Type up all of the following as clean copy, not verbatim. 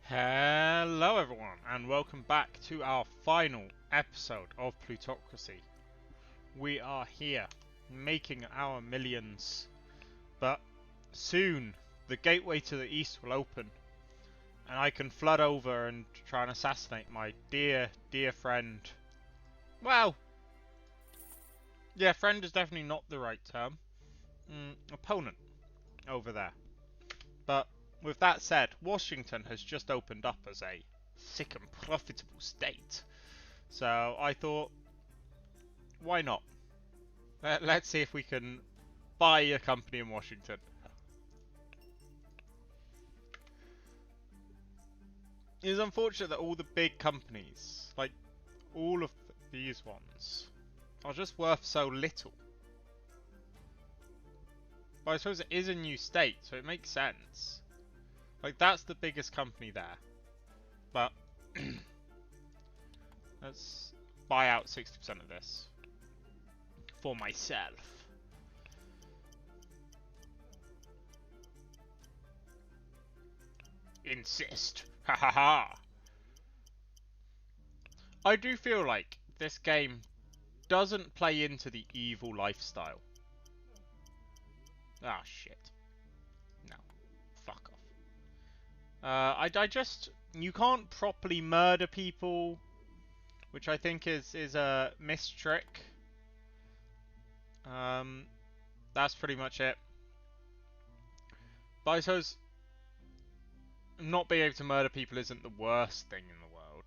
Hello everyone and welcome back to our final episode of Plutocracy. We are here making our millions, but soon the gateway to the east will open and I can flood over and try and assassinate my dear friend. Well, yeah, friend is definitely not the right term. Opponent over there. But with that said, Washington has just opened up as a sick and profitable state. So I thought, why not? Let's see if we can buy a company in Washington. It is unfortunate that all the big companies, like all of these ones, are just worth so little. But I suppose it is a new state, so it makes sense. Like, that's the biggest company there. But let's buy out 60% of this for myself. Insist. Ha ha ha. I do feel like this game doesn't play into the evil lifestyle. Ah, shit. No. Fuck off. I just... You can't properly murder people, which I think is a missed trick. That's pretty much it. But I suppose not being able to murder people isn't the worst thing in the world.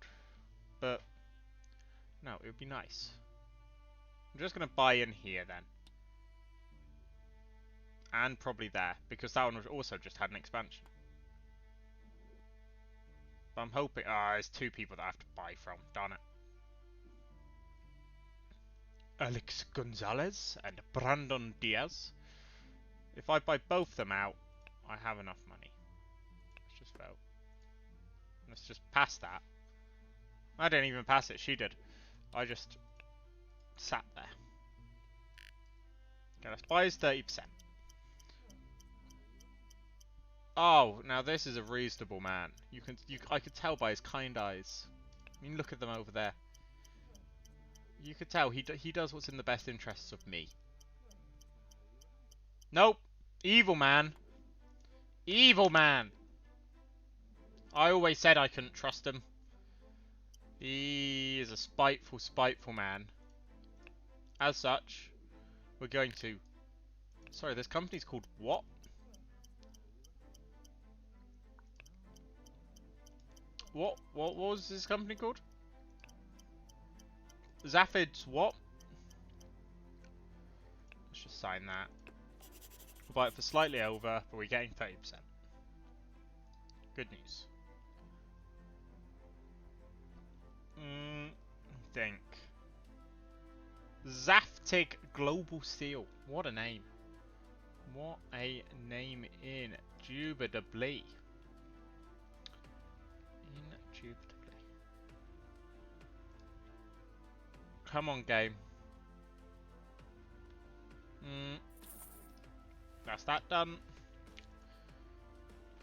But, no, it would be nice. I'm just going to buy in here then. And probably there, because that one also just had an expansion. But I'm hoping... there's two people that I have to buy from. Darn it. Alex Gonzalez and Brandon Diaz. If I buy both them out, I have enough money. Let's just vote. Let's just pass that. I didn't even pass it, she did. I just sat there. Okay, let's buy his 30%. Oh, now this is a reasonable man. I could tell by his kind eyes. I mean, look at them over there. You could tell he does what's in the best interests of me. Nope. Evil man. Evil man. I always said I couldn't trust him. He is a spiteful man. As such, we're going to... Sorry, this company's called what? What was this company called? Zaphid's what? Let's just sign that. We'll buy it for slightly over, but we're getting 30%. Good news. Think. Zaftig Global Steel. What a name. What a name indubitably. Indubitably. Come on, game. That's that done.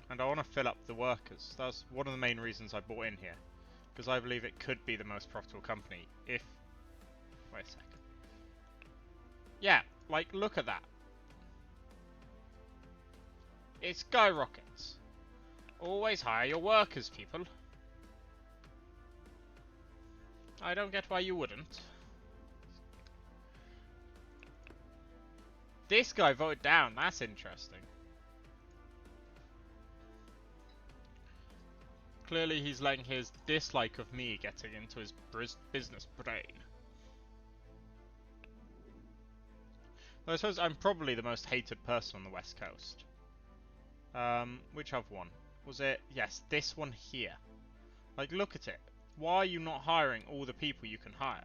And I want to fill up the workers. That's one of the main reasons I bought in here. Because I believe it could be the most profitable company if... Wait a second. Yeah, like, look at that. It skyrockets. Always hire your workers, people. I don't get why you wouldn't. This guy voted down. That's interesting. Clearly he's letting his dislike of me getting into his business brain. I suppose I'm probably the most hated person on the West Coast. Which other one? Was it? Yes, this one here. Like, look at it. Why are you not hiring all the people you can hire?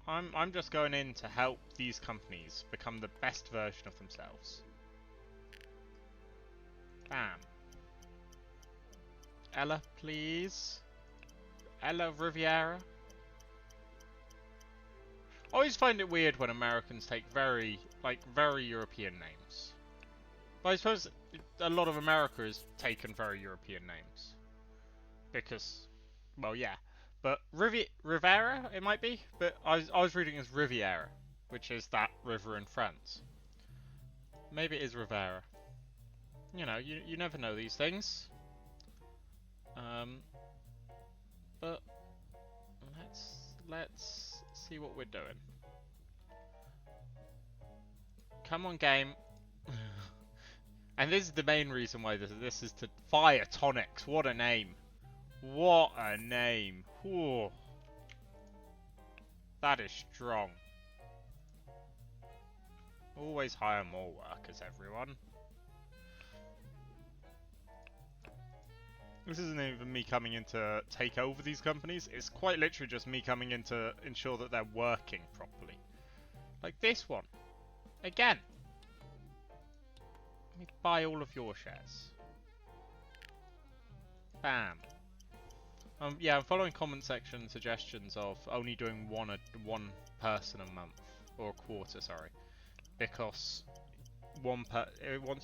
I'm just going in to help these companies become the best version of themselves. Bam. Ella, please. Ella Riviera. I always find it weird when Americans take very European names. But I suppose a lot of America is taken very European names. Because, well, yeah. But Rivera, it might be? But I was reading it as Riviera, which is that river in France. Maybe it is Rivera. You know, you never know these things. But let's see what we're doing. Come on, game. And this is the main reason why this is to Fire Tonics. What a name. What a name. Whew. That is strong. Always hire more workers, everyone. This isn't even me coming in to take over these companies. It's quite literally just me coming in to ensure that they're working properly. Like this one. Again. Let me buy all of your shares. Bam. Yeah, I'm following comment section suggestions of only doing one person a month. Or a quarter, sorry. Because once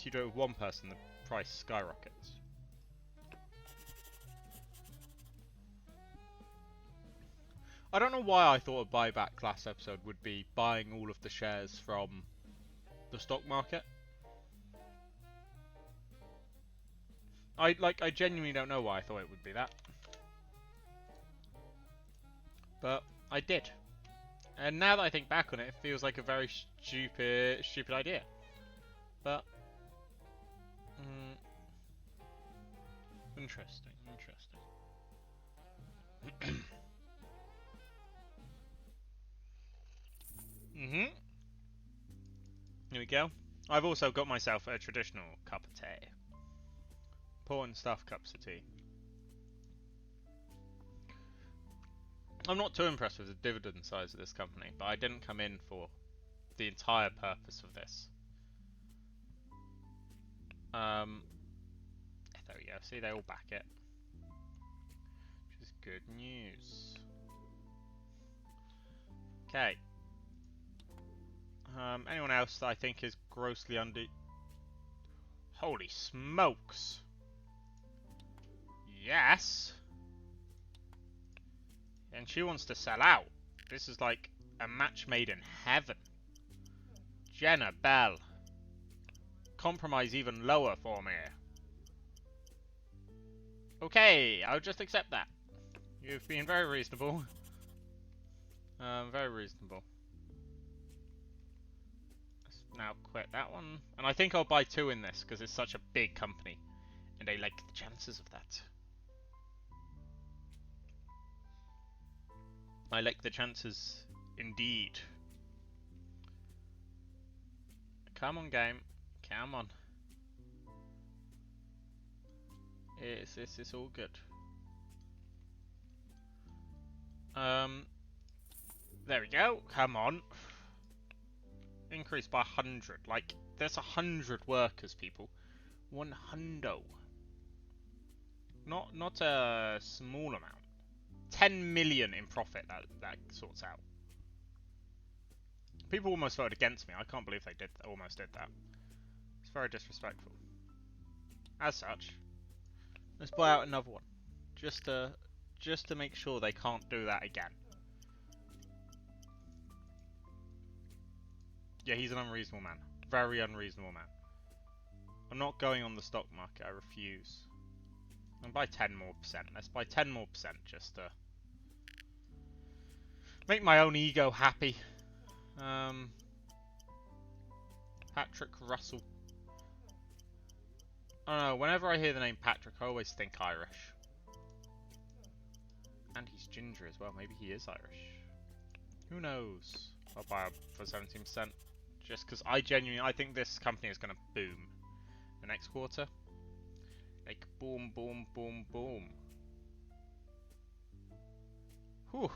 you do it with one person, the price skyrockets. I don't know why I thought a buyback last episode would be buying all of the shares from the stock market. I genuinely don't know why I thought it would be that. But I did. And now that I think back on it, it feels like a very stupid idea. But interesting. Here we go. I've also got myself a traditional cup of tea. Important stuff, cups of tea. I'm not too impressed with the dividend size of this company, but I didn't come in for the entire purpose of this. There we go. See, they all back it. Which is good news. Okay. Anyone else that I think is grossly under... Holy smokes! Yes! And she wants to sell out. This is like a match made in heaven. Jenna Bell. Compromise even lower for me. Okay, I'll just accept that. You've been very reasonable. Very reasonable. Let's now quit that one. And I think I'll buy 2 in this, because it's such a big company. And I like the chances of that. I like the chances indeed. Come on, game. Come on. It's all good. There we go. Come on. Increase by 100. Like, there's 100 workers, people. 100. Not a small amount. 10 million in profit that sorts out. People almost voted against me. I can't believe they almost did that. It's very disrespectful. As such, let's buy out another one, just to make sure they can't do that again. Yeah, he's an unreasonable man. Very unreasonable man. I'm not going on the stock market. I refuse. And buy 10 more percent. Let's buy 10 more percent just to make my own ego happy. Patrick Russell. I don't know, whenever I hear the name Patrick, I always think Irish. And he's ginger as well. Maybe he is Irish. Who knows? I'll buy him for 17%. Just because I think this company is going to boom the next quarter. Like, boom, boom, boom, boom. Whew.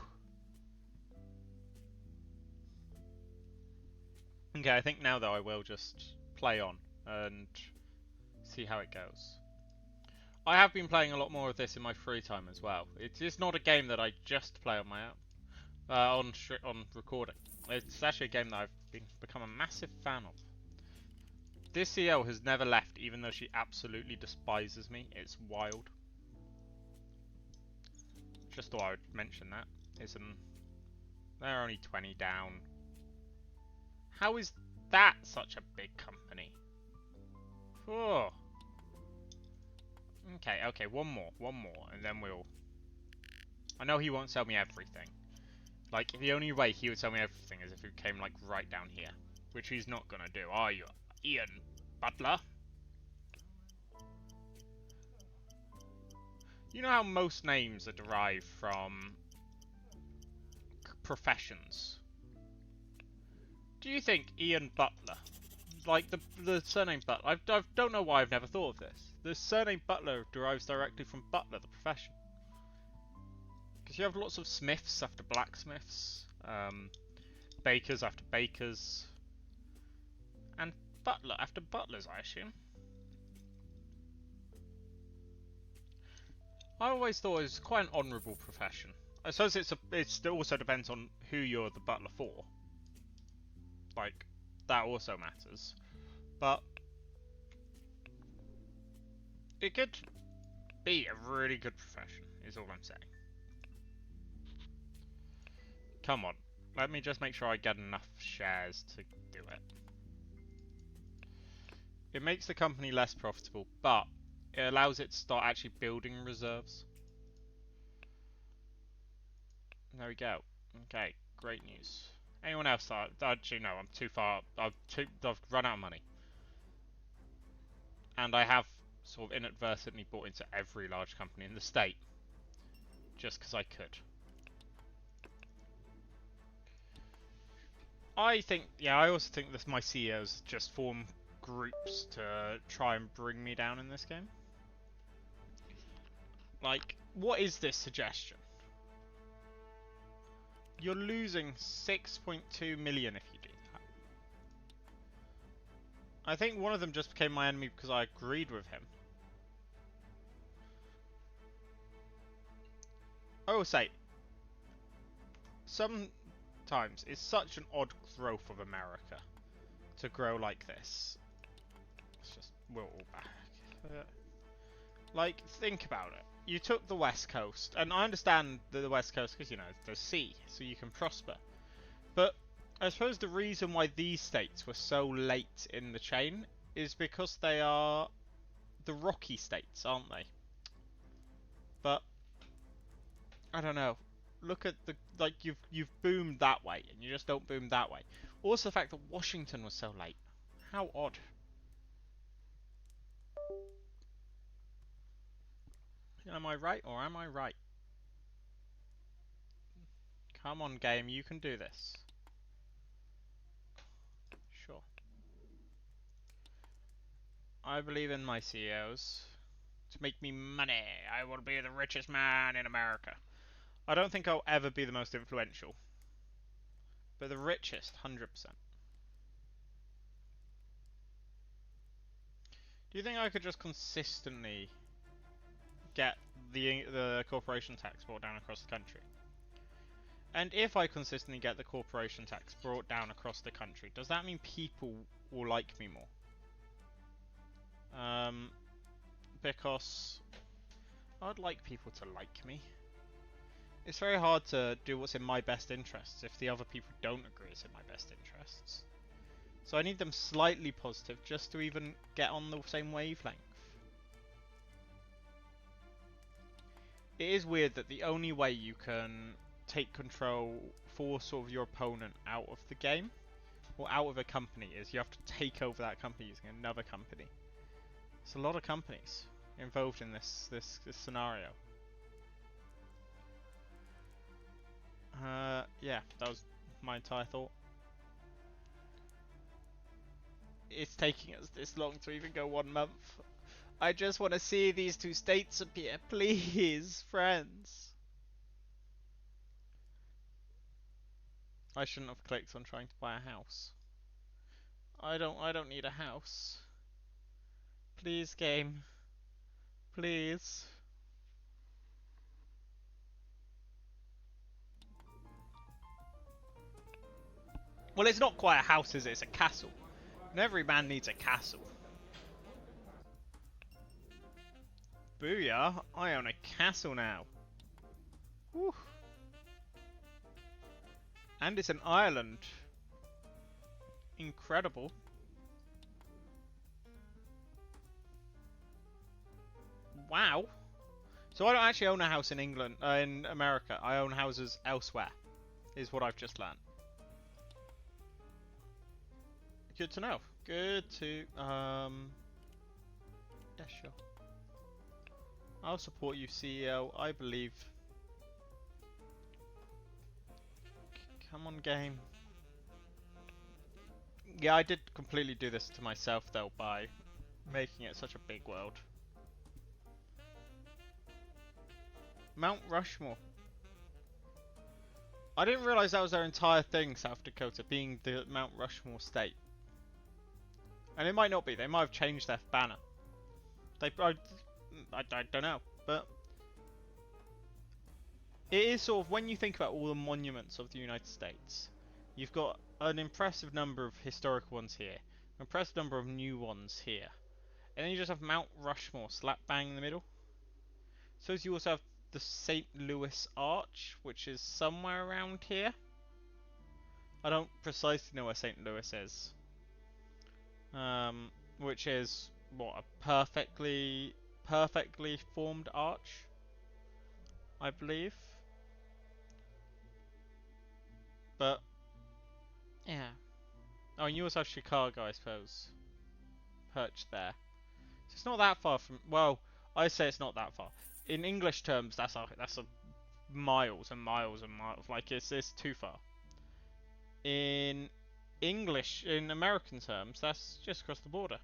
Okay, I think now, though, I will just play on and see how it goes. I have been playing a lot more of this in my free time as well. It is not a game that I just play on my own, on recording. It's actually a game that I've become a massive fan of. This CEO has never left, even though she absolutely despises me. It's wild. Just thought I would mention that. They're only 20 down. How is that such a big company? Oh. Okay, one more, and then we'll... I know he won't sell me everything. Like, the only way he would sell me everything is if he came, like, right down here. Which he's not gonna do, are you, Ian Butler? You know how most names are derived from professions? Do you think Ian Butler, like the surname Butler, I don't know why I've never thought of this. The surname Butler derives directly from Butler, the profession. Because you have lots of smiths after blacksmiths, bakers after bakers, and butler after butlers, I assume. I always thought it was quite an honourable profession. I suppose it also depends on who you're the butler for. Like, that also matters. But it could be a really good profession, is all I'm saying. Come on, let me just make sure I get enough shares to do it. It makes the company less profitable, but it allows it to start actually building reserves. There we go. Okay, great news. Anyone else? Actually, no, I'm too far. I've run out of money. And I have sort of inadvertently bought into every large company in the state. Just because I could. I also think that my CEOs just form groups to try and bring me down in this game. Like, what is this suggestion? You're losing 6.2 million if you do that. I think one of them just became my enemy because I agreed with him. I will say, sometimes it's such an odd growth of America to grow like this. Let's just will all back. Like, think about it. You took the West Coast, and I understand the West Coast because, you know, there's sea, so you can prosper. But I suppose the reason why these states were so late in the chain is because they are the rocky states, aren't they? But I don't know. Look at you've boomed that way, and you just don't boom that way. Also, the fact that Washington was so late. How odd. Am I right or am I right? Come on, game, you can do this. Sure. I believe in my CEOs to make me money. I will be the richest man in America. I don't think I'll ever be the most influential, but the richest, 100%. Do you think I could just consistently get the corporation tax brought down across the country? And if I consistently get the corporation tax brought down across the country, does that mean people will like me more? Because I'd like people to like me. It's very hard to do what's in my best interests if the other people don't agree it's in my best interests. So I need them slightly positive just to even get on the same wavelength. It is weird that the only way you can take control, force sort of your opponent out of the game, or out of a company, is you have to take over that company using another company. There's a lot of companies involved in this scenario. Yeah, that was my entire thought. It's taking us this long to even go 1 month. I just want to see these two states appear, please, friends. I shouldn't have clicked on trying to buy a house. I don't need a house. Please, game. Please. Well, it's not quite a house, is it? It's a castle. And every man needs a castle. Booyah, I own a castle now. Whew. And it's an island. Incredible. Wow. So I don't actually own a house in England, in America. I own houses elsewhere, is what I've just learned. Good to know. Good to, yeah, sure. I'll support you, CEO. I believe. Come on, game. Yeah, I did completely do this to myself, though, by making it such a big world. Mount Rushmore. I didn't realise that was their entire thing, South Dakota, being the Mount Rushmore state. And it might not be. They might have changed their banner. I don't know. But it is sort of, when you think about all the monuments of the United States, you've got an impressive number of historical ones here, an impressive number of new ones here. And then you just have Mount Rushmore slap bang in the middle. So you also have the St. Louis Arch, which is somewhere around here. I don't precisely know where St. Louis is. Which is, what, a perfectly formed arch, I believe. But, yeah. Oh, and you also have Chicago, I suppose, perched there. So it's not that far from, well, I say it's not that far. In English terms, that's a miles and miles and miles. Like, it's too far. In American terms, that's just across the border.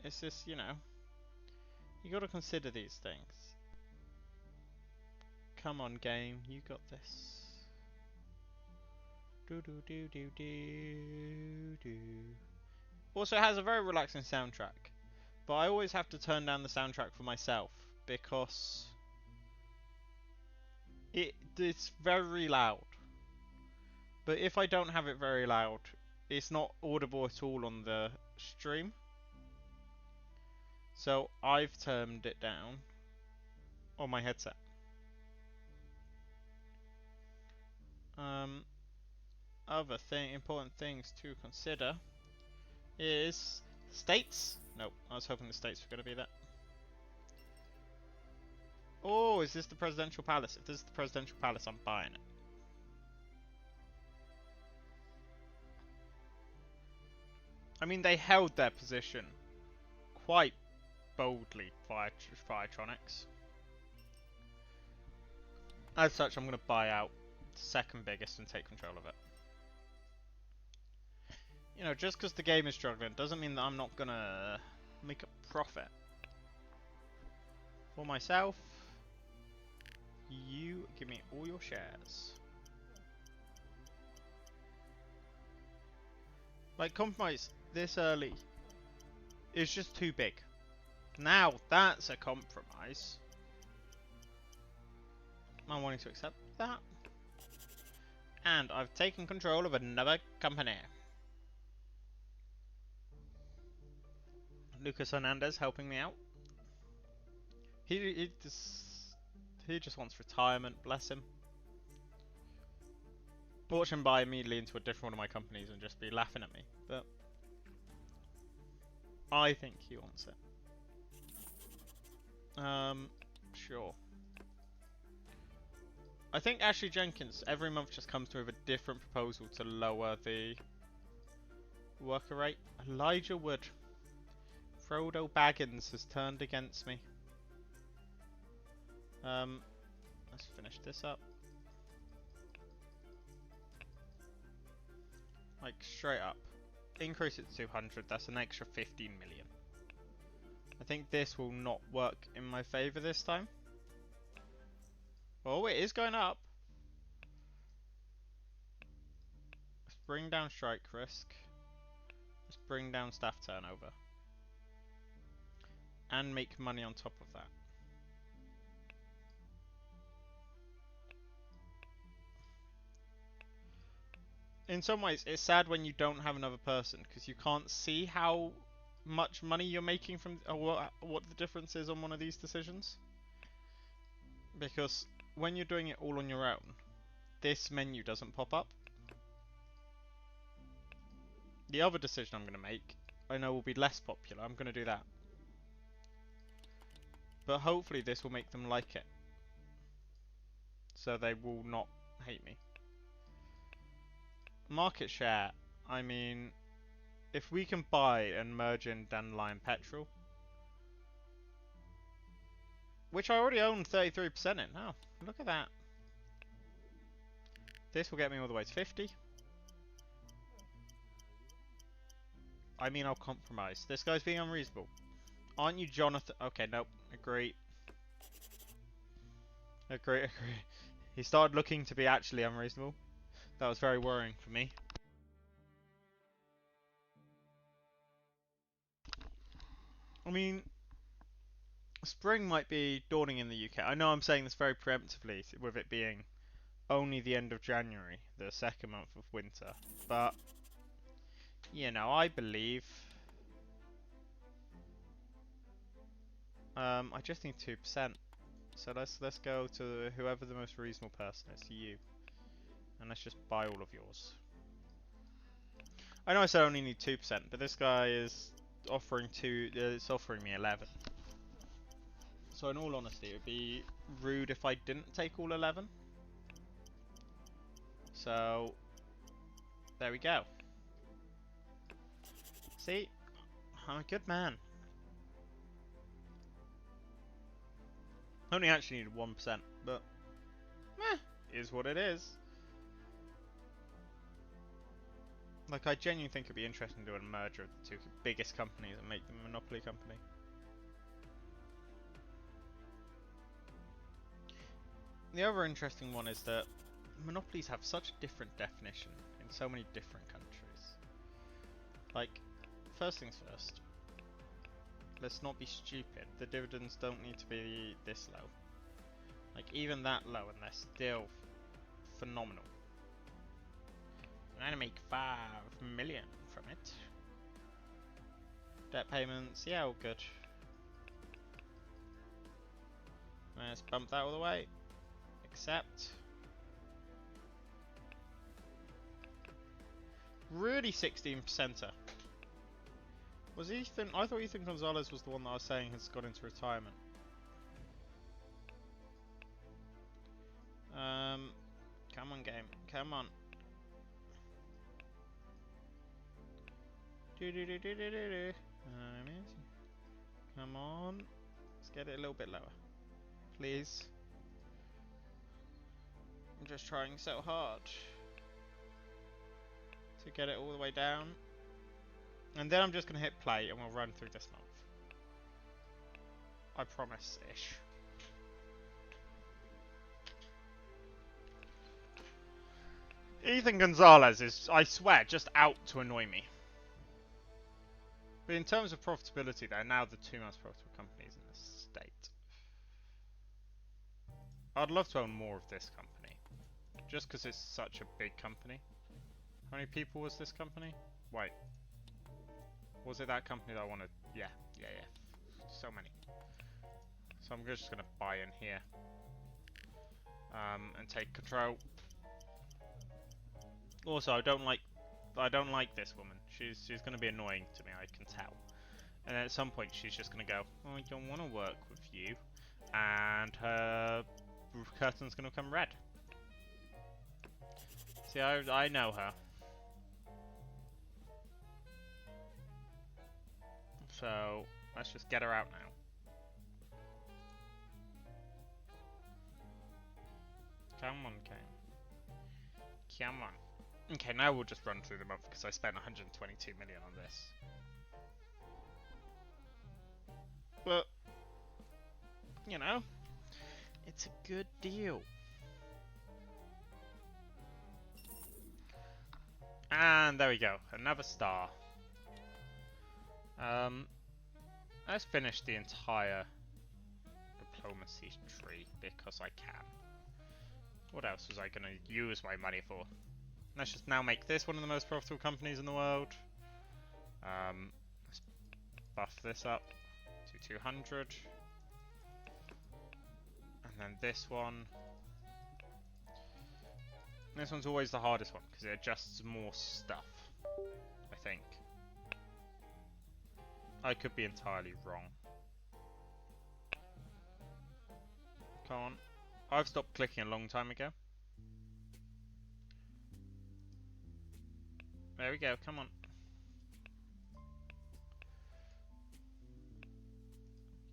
It's just, you know, you gotta consider these things. Come on, game, you got this. Do do do do do do. Also, it has a very relaxing soundtrack, but I always have to turn down the soundtrack for myself because it's very loud. But if I don't have it very loud, it's not audible at all on the stream. So I've turned it down on my headset. Other important things to consider is states. Nope, I was hoping the states were going to be that. Oh, is this the presidential palace? If this is the presidential palace, I'm buying it. I mean, they held their position quite boldly, Firetronics. As such, I'm going to buy out the second biggest and take control of it. You know, just because the game is struggling doesn't mean that I'm not going to make a profit. For myself, you give me all your shares. Like, compromise this early is just too big. Now, that's a compromise. I'm wanting to accept that. And I've taken control of another company. Lucas Hernandez helping me out. He just wants retirement, bless him. Watch him buy immediately into a different one of my companies and just be laughing at me, but I think he wants it. Sure. I think Ashley Jenkins every month just comes to me with a different proposal to lower the worker rate. Elijah Wood. Frodo Baggins has turned against me. Let's finish this up. Like, straight up. Increase it to 200, that's an extra 15 million. I think this will not work in my favour this time. Oh, it is going up. Let's bring down strike risk. Let's bring down staff turnover. And make money on top of that. in some ways, it's sad when you don't have another person because you can't see how much money you're making from, or what the difference is on one of these decisions. Because when you're doing it all on your own, this menu doesn't pop up. The other decision I'm going to make, I know will be less popular. I'm going to do that. But hopefully this will make them like it. So they will not hate me. Market share. I mean, if we can buy and merge in Dandelion Petrol, which I already own 33% in. Oh, look at that. This will get me all the way to 50. I mean, I'll compromise. This guy's being unreasonable. Aren't you Jonathan? Okay, nope. Agree. Agree. He started looking to be actually unreasonable. That was very worrying for me. I mean, spring might be dawning in the UK. I know I'm saying this very preemptively, with it being only the end of January, the second month of winter. But, you know, I believe. I just need 2%. So let's go to whoever the most reasonable person is, you. And let's just buy all of yours. I know I said I only need 2%, but this guy is offering it's offering me 11. So in all honesty, it would be rude if I didn't take all 11. So there we go. See, I'm a good man. Only actually needed 1%, but is what it is. Like, I genuinely think it'd be interesting to do a merger of the two biggest companies and make them a monopoly company. The other interesting one is that monopolies have such a different definition in so many different countries. Like, first things first, let's not be stupid. The dividends don't need to be this low. Like, even that low, and they're still phenomenal. I'm gonna make 5 million from it. Debt payments, yeah, all good. Let's bump that all the way. Accept. Really 16%er. Was Ethan? I thought Ethan Gonzalez was the one that I was saying has gone into retirement. Come on, game. Come on. Come on. Let's get it a little bit lower. Please. I'm just trying so hard to get it all the way down. And then I'm just going to hit play and we'll run through this month. I promise-ish. Ethan Gonzalez is, I swear, just out to annoy me. But in terms of profitability, they're now the 2 most profitable companies in this state. I'd love to own more of this company. Just because it's such a big company. How many people was this company? Wait. Was it that company that I wanted? Yeah. So many. So I'm just going to buy in here. And take control. Also, I don't like this woman. She's going to be annoying to me, I can tell. And then at some point she's just going to go, oh, I don't want to work with you. And her curtain's going to become red. See, I know her. So, let's just get her out now. Come on, game. Come on. Okay, now we'll just run through the month because I spent 122 million on this. But, you know, it's a good deal. And there we go, another star. Let's finish the entire diplomacy tree because I can. What else was I going to use my money for? Let's just now make this one of the most profitable companies in the world. Let's buff this up to 200. And then this one. This one's always the hardest one because it adjusts more stuff, I think. I could be entirely wrong. Come on. I've stopped clicking a long time ago. There we go, come on.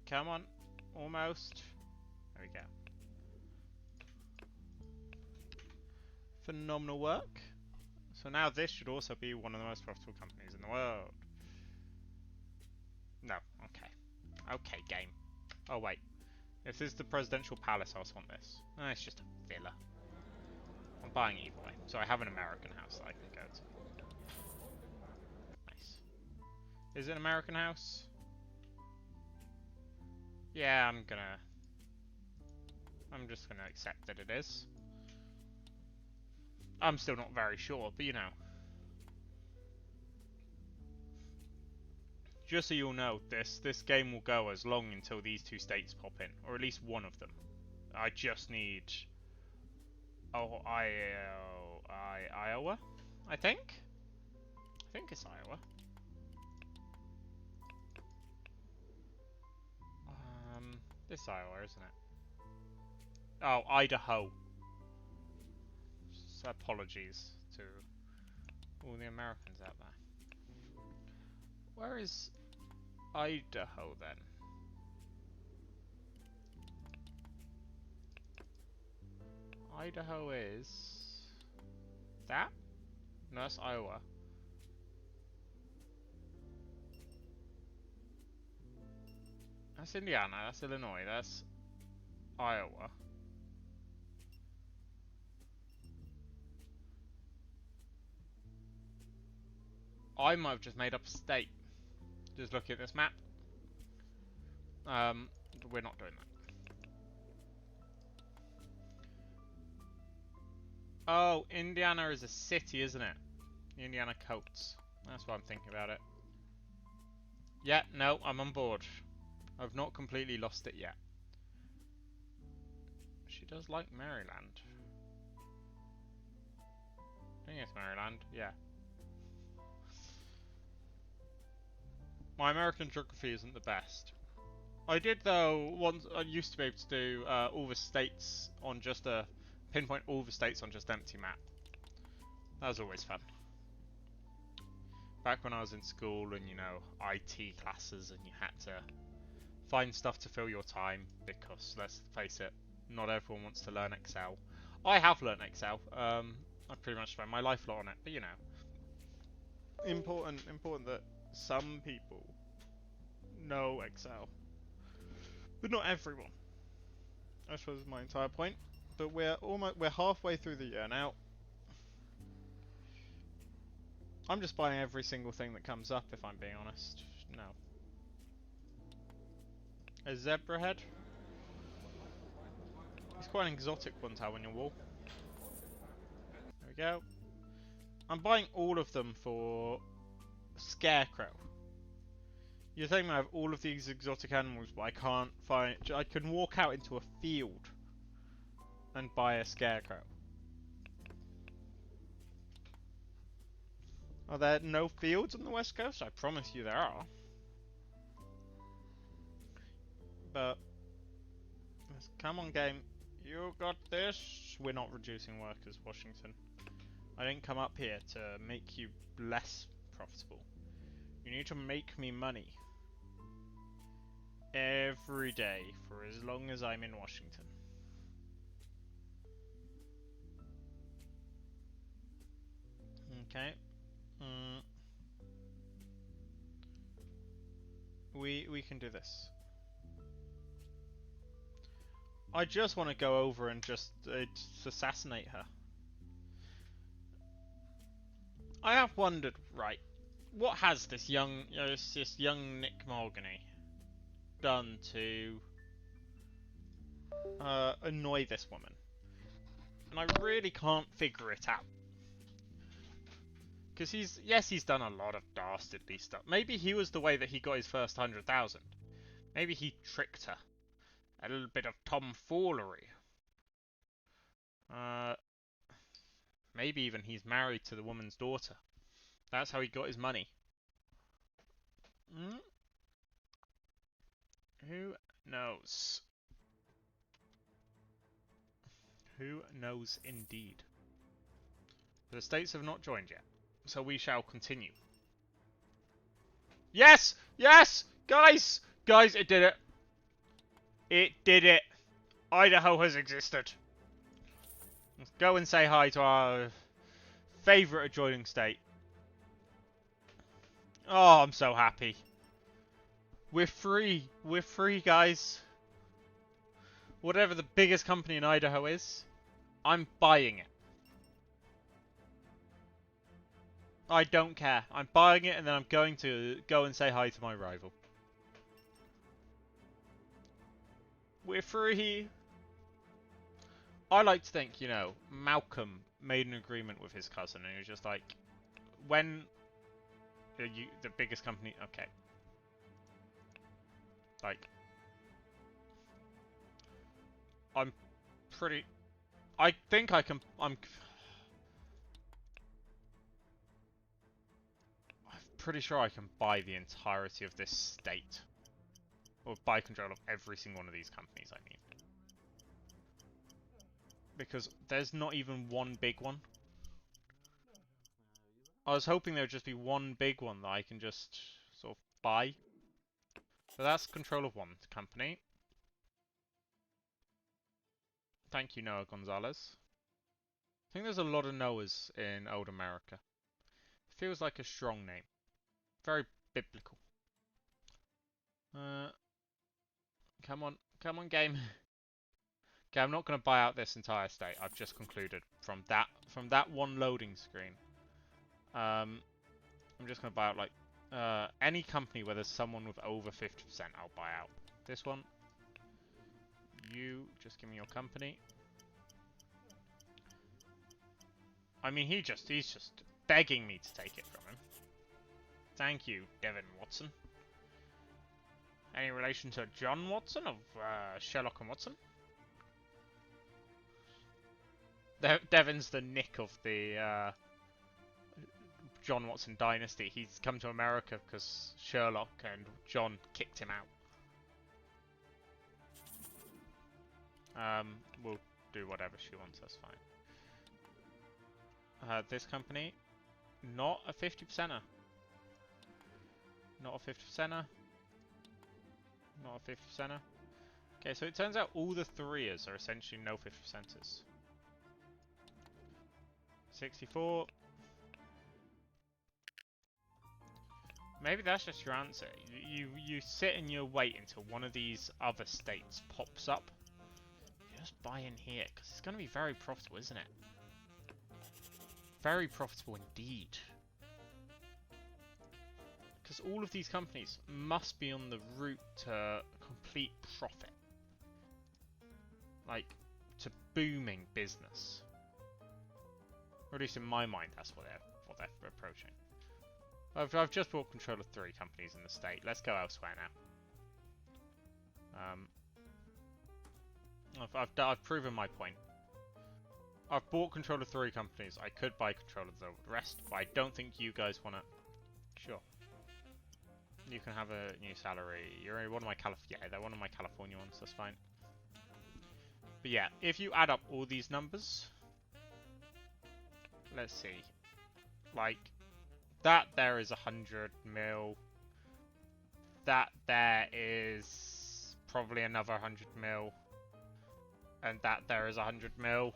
Come on. Almost. There we go. Phenomenal work. So now this should also be one of the most profitable companies in the world. No, okay. Okay, game. Oh wait. If this is the presidential palace, I also want this. No, it's just a villa. I'm buying it either way. So I have an American house that I can go to. Nice. Is it an American house? Yeah, I'm just gonna accept that it is. I'm still not very sure, but you know. Just so you'll know, this game will go as long until these two states pop in, or at least one of them. I just need... Oh, Iowa? I think? I think it's Iowa. This Iowa, isn't it? Oh, Idaho. So apologies to all the Americans out there. Where is Idaho then? Idaho is... that? No, that's Iowa. That's Indiana, that's Illinois, that's Iowa. I might have just made up a state. Just looking at this map. We're not doing that. Oh, Indiana is a city, isn't it? Indiana Coats. That's why I'm thinking about it. Yeah, no, I'm on board. I've not completely lost it yet. She does like Maryland. I think it's Maryland, yeah. My American geography isn't the best. I did though, once I used to be able to do all the states on just a pinpoint all the states on just empty map. That was always fun. Back when I was in school and you know, IT classes and you had to find stuff to fill your time because let's face it, not everyone wants to learn Excel. I have learned Excel. I've pretty much spent my life a lot on it, but you know. Important that some people know Excel. But not everyone. I suppose is my entire point. But we're halfway through the year now. I'm just buying every single thing that comes up if I'm being honest. No. A zebra head? It's quite an exotic one to have on your wall. There we go. I'm buying all of them for Scarecrow. You're saying I have all of these exotic animals, but I can't find... I can walk out into a field and buy a Scarecrow. Are there no fields on the West Coast? I promise you there are. But... come on, game. You got this. We're not reducing workers, Washington. I didn't come up here to make you less profitable. You need to make me money. Every day for as long as I'm in Washington. Okay. We can do this. I just want to go over and just assassinate her. I have wondered, right, what has this young Nick Mahogany done to annoy this woman? And I really can't figure it out. Because he's done a lot of dastardly stuff. Maybe he was the way that he got his first 100,000. Maybe he tricked her. A little bit of tomfoolery. Maybe even he's married to the woman's daughter. That's how he got his money. Who knows? Who knows indeed? The states have not joined yet, so we shall continue. Yes! Yes! Guys! Guys, it did it! It did it! Idaho has existed. Let's go and say hi to our favourite adjoining state. Oh, I'm so happy. We're free. We're free, guys. Whatever the biggest company in Idaho is, I'm buying it. I don't care. I'm buying it and then I'm going to go and say hi to my rival. We're free. I like to think, you know, Malcolm made an agreement with his cousin and he was just like, when the biggest company, okay. Like, I'm pretty, I think I can, I'm pretty sure I can buy the entirety of this state. Or buy control of every single one of these companies, I mean. Because there's not even one big one. I was hoping there would just be one big one that I can just sort of buy. So that's control of one company. Thank you, Noah Gonzalez. I think there's a lot of Noahs in old America. Feels like a strong name. Very biblical. Come on, game. Okay, I'm not going to buy out this entire state. I've just concluded from that one loading screen. I'm just going to buy out like any company where there's someone with over 50%. I'll buy out. This one. You just give me your company. I mean, he's just begging me to take it from him. Thank you, Devin Watson. Any relation to John Watson of Sherlock and Watson? Devin's the Nick of the John Watson dynasty. He's come to America because Sherlock and John kicked him out. We'll do whatever she wants, that's fine. This company, not a 50%er. Not a 50%er. Not a 50%er. Okay, so it turns out all the 3ers are essentially no 50%ers. 64. Maybe that's just your answer. You sit and you wait until one of these other states pops up. You just buy in here, because it's going to be very profitable, isn't it? Very profitable indeed. Because all of these companies must be on the route to complete profit. Like, to booming business. Or at least in my mind, that's what they're approaching. I've just bought control of 3 companies in the state. Let's go elsewhere now. I've proven my point. I've bought control of 3 companies. I could buy control of the rest, but I don't think you guys want to. Sure. You can have a new salary. You're one of my they're one of my California ones. That's fine. But yeah, if you add up all these numbers, let's see. Like that there is 100 mil. That there is probably another 100 mil, and that there is 100 mil.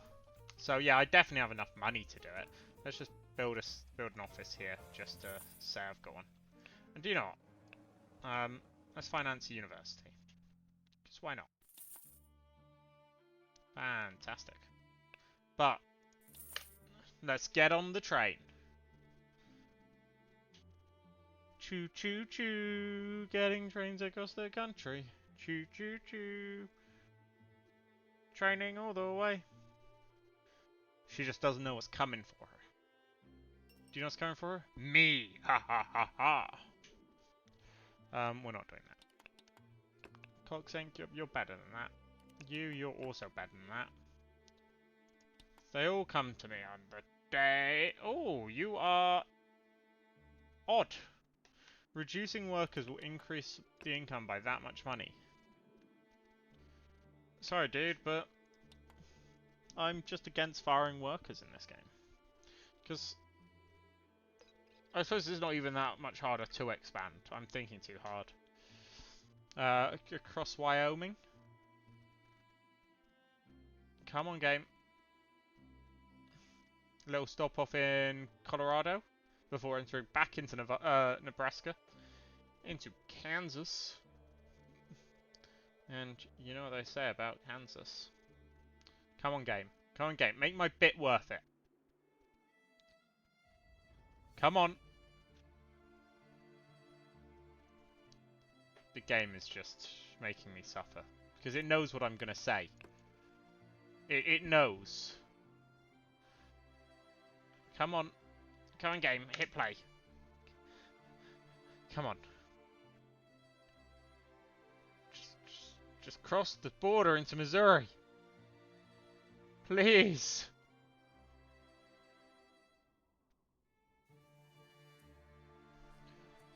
So yeah, I definitely have enough money to do it. Let's just build an office here, just to say I've got one. And do you know what? Let's finance a university. Because why not? Fantastic. But let's get on the train. Choo choo choo, getting trains across the country. Choo choo choo. Training all the way. She just doesn't know what's coming for her. Do you know what's coming for her? Me! Ha ha ha ha! We're not doing that. Coxank, you're better than that. You're also better than that. They all come to me on the day... Oh, you are... odd. Reducing workers will increase the income by that much money. Sorry, dude, but... I'm just against firing workers in this game. Because... I suppose it's not even that much harder to expand. I'm thinking too hard. Across Wyoming. Come on, game. A little stop off in Colorado before entering back into Nebraska, into Kansas. And you know what they say about Kansas. Come on, game. Come on, game. Make my bit worth it. Come on. The game is just making me suffer. Because it knows what I'm going to say. It knows. Come on. Come on, game. Hit play. Come on. Just cross the border into Missouri. Please.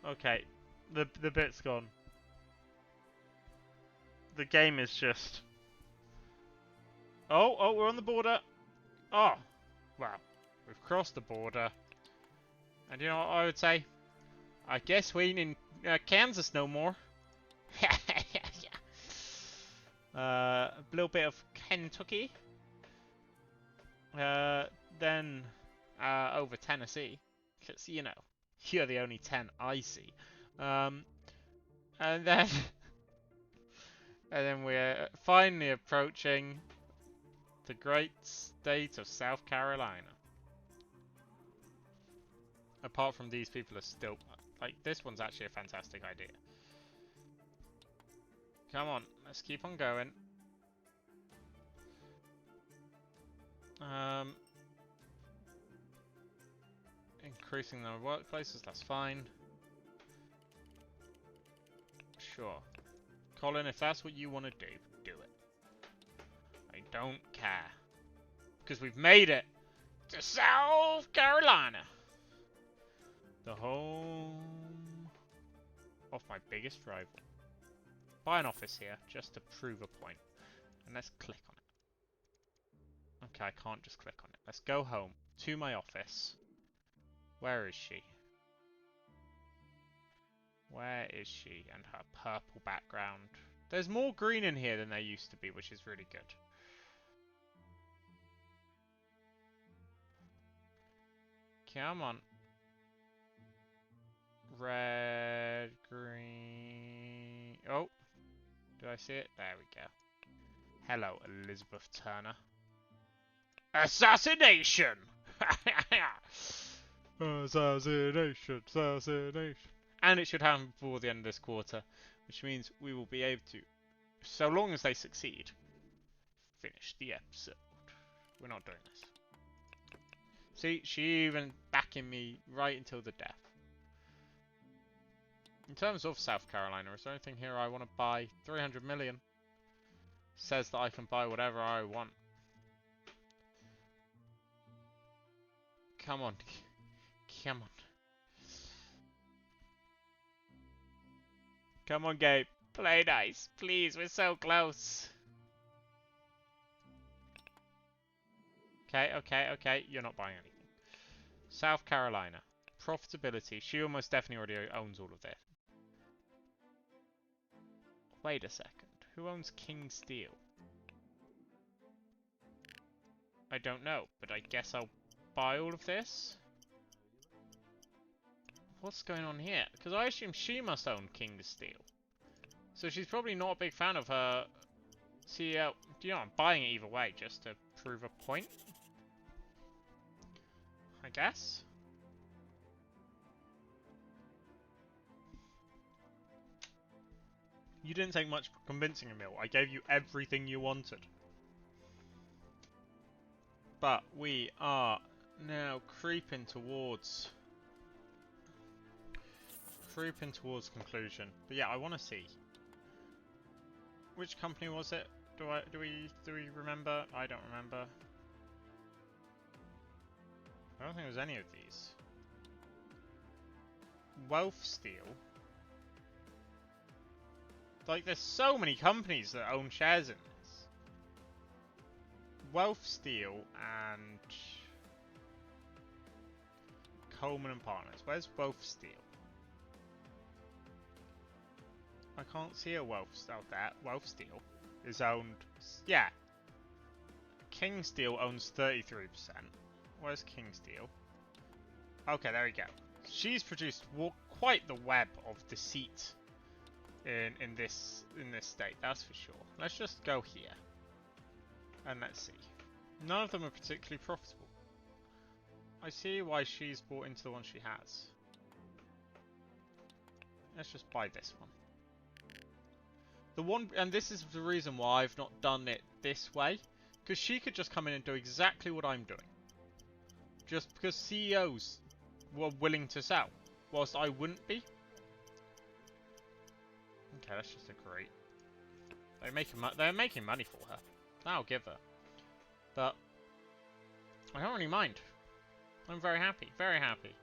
Okay. The bit's gone. The game is just... Oh, we're on the border. Oh, wow. We've crossed the border. And you know what I would say? I guess we ain't in Kansas no more. A little bit of Kentucky. Then over Tennessee. Because, you know, you're the only 10 I see. And then... And then we're finally approaching the great state of South Carolina. Apart from these people are still... Like, this one's actually a fantastic idea. Come on, let's keep on going. Increasing the workplaces, that's fine. Sure. Colin, if that's what you want to do, do it. I don't care. Because we've made it to South Carolina. The home of my biggest rival. Buy an office here, just to prove a point. And let's click on it. Okay, I can't just click on it. Let's go home to my office. Where is she? Where is she and her purple background? There's more green in here than there used to be, which is really good. Come on. Red, green... Oh. Did I see it? There we go. Hello, Elizabeth Turner. Assassination! Assassination, assassination. And it should happen before the end of this quarter, which means we will be able to, so long as they succeed, finish the episode. We're not doing this. See, she even backing me right until the death. In terms of South Carolina, is there anything here I want to buy? 300 million. Says that I can buy whatever I want. Come on. Come on. Come on, Gabe. Play nice. Please, we're so close. Okay. You're not buying anything. South Carolina. Profitability. She almost definitely already owns all of this. Wait a second. Who owns King Steel? I don't know, but I guess I'll buy all of this. What's going on here? Because I assume she must own King Steel. So she's probably not a big fan of her CEO. You know, I'm buying it either way, just to prove a point. I guess. You didn't take much convincing, Emil. I gave you everything you wanted. But we are Now, creeping towards conclusion. But yeah, I want to see. Which company was it? Do we remember? I don't remember. I don't think it was any of these. Wealth Steel. Like, there's so many companies that own shares in this. Wealth Steel and Coleman and Partners. Where's Wealth Steel? I can't see a Wealth out there. Wealth Steel is owned. Yeah. King Steel owns 33%. Where's King Steel? Okay, there we go. She's produced quite the web of deceit in this state. That's for sure. Let's just go here and let's see. None of them are particularly profitable. I see why she's bought into the one she has. Let's just buy this one. The one, and this is the reason why I've not done it this way, because she could just come in and do exactly what I'm doing. Just because CEOs were willing to sell, whilst I wouldn't be. Okay, that's just a great. They're making money for her. I'll give her. But I don't really mind. I'm very happy. Very happy.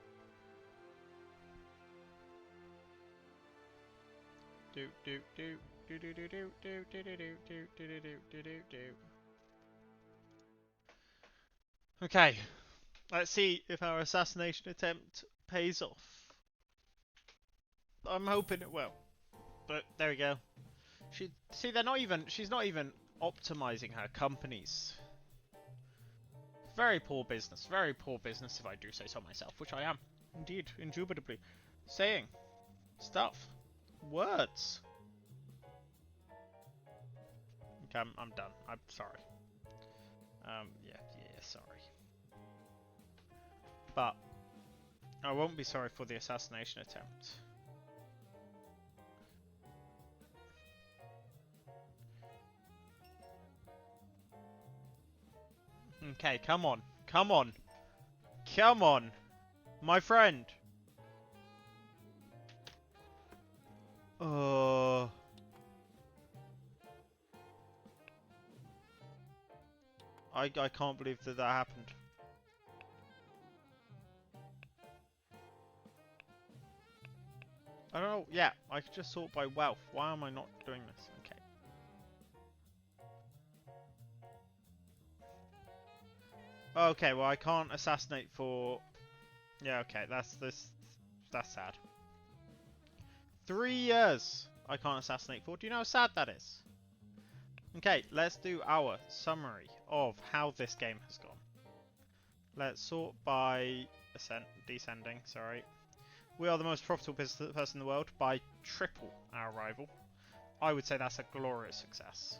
Do do do do do do do do do do do do do do do do. Okay, let's see if our assassination attempt pays off. I'm hoping it will. But there we go. She's not even optimizing her companies. Very poor business if I do say so myself, which I am, indeed, indubitably. Saying stuff. Words. Okay, I'm done. I'm sorry. Yeah, sorry. But I won't be sorry for the assassination attempt. Okay, come on. Come on. Come on. My friend. I can't believe that happened. I don't know. Yeah, I could just sort by wealth. Why am I not doing this? Okay. Okay, well I can't assassinate for... Yeah, okay, that's sad. 3 years I can't assassinate for. Do you know how sad that is? Okay, let's do our summary of how this game has gone. Let's sort by descending, sorry. We are the most profitable person in the world by triple our rival. I would say that's a glorious success.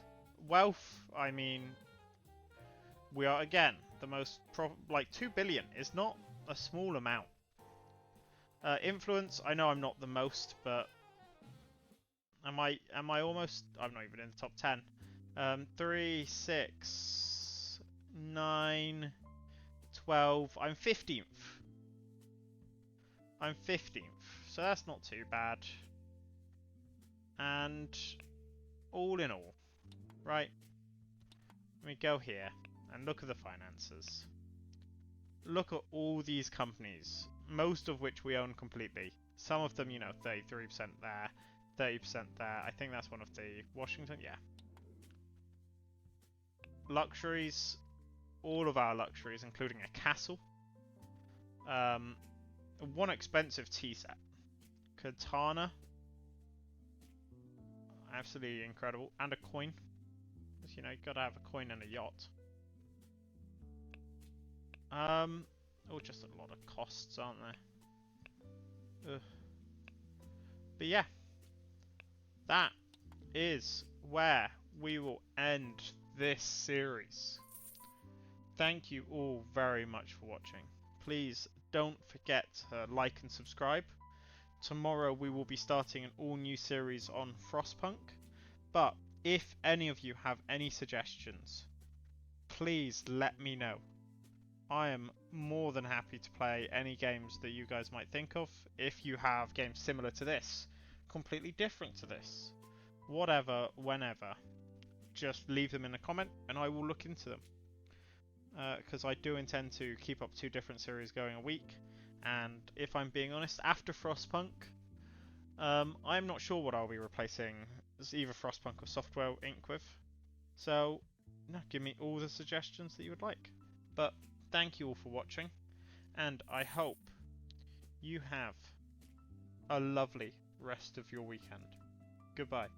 Wealth, I mean, we are again the most like 2 billion is not a small amount. Influence, I know I'm not the most, but am I almost? I'm not even in the top 10. 3, 6, 9, 12. I'm 15th. I'm 15th, so that's not too bad. And all in all, right? Let me go here and look at the finances. Look at all these companies, most of which we own completely. Some of them, you know, 33% there, 30% there. I think that's one of the Washington, yeah. Luxuries, all of our luxuries, including a castle. One expensive tea set. Katana. Absolutely incredible. And a coin. Because, you know, you've got to have a coin and a yacht. Oh, just a lot of costs, aren't there? Ugh. But yeah. That is where we will end this series. Thank you all very much for watching. Please don't forget to like and subscribe. Tomorrow we will be starting an all-new series on Frostpunk. But if any of you have any suggestions, please let me know. I am more than happy to play any games that you guys might think of. If you have games similar to this, completely different to this, whatever, whenever, just leave them in a comment and I will look into them. Because I do intend to keep up 2 different series going a week, and if I'm being honest, after Frostpunk, I'm not sure what I'll be replacing either Frostpunk or Software Inc. with. So, no, give me all the suggestions that you would like. But thank you all for watching, and I hope you have a lovely rest of your weekend. Goodbye.